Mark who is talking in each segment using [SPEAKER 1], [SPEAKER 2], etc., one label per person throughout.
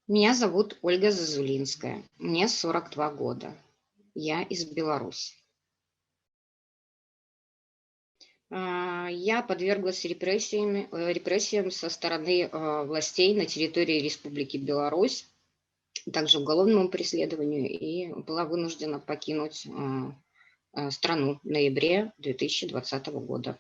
[SPEAKER 1] Меня зовут Ольга Зазулинская. Мне 42 года. Я из Беларуси. Я подверглась репрессиям со стороны властей на территории Республики Беларусь, также уголовному преследованию, и была вынуждена покинуть страну в ноябре 2020 года.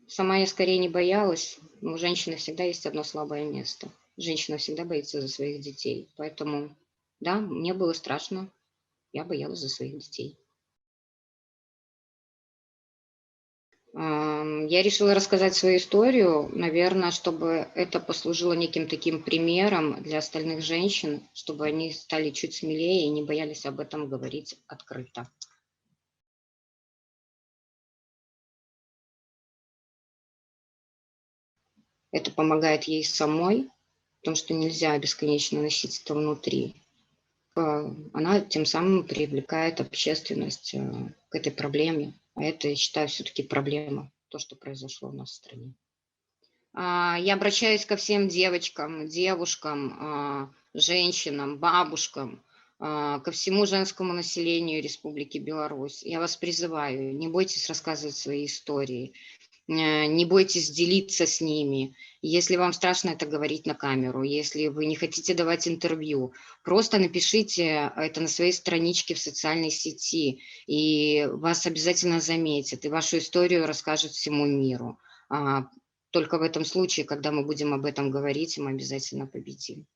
[SPEAKER 1] Сама я скорее не боялась, но у женщины всегда есть одно слабое место. Женщина всегда боится за своих детей. Поэтому, да, мне было страшно, я боялась за своих детей. Я решила рассказать свою историю, наверное, чтобы это послужило неким таким примером для остальных женщин, чтобы они стали чуть смелее и не боялись об этом говорить открыто. Это помогает ей самой, потому что нельзя бесконечно носить это внутри. Она тем самым привлекает общественность к этой проблеме. А это, я считаю, все-таки проблема, то, что произошло у нас в стране. Я обращаюсь ко всем девочкам, девушкам, женщинам, бабушкам, ко всему женскому населению Республики Беларусь. Я вас призываю, не бойтесь рассказывать свои истории, не бойтесь делиться с ними. Если вам страшно это говорить на камеру, если вы не хотите давать интервью, просто напишите это на своей страничке в социальной сети, и вас обязательно заметят, и вашу историю расскажут всему миру. Только в этом случае, когда мы будем об этом говорить, мы обязательно победим.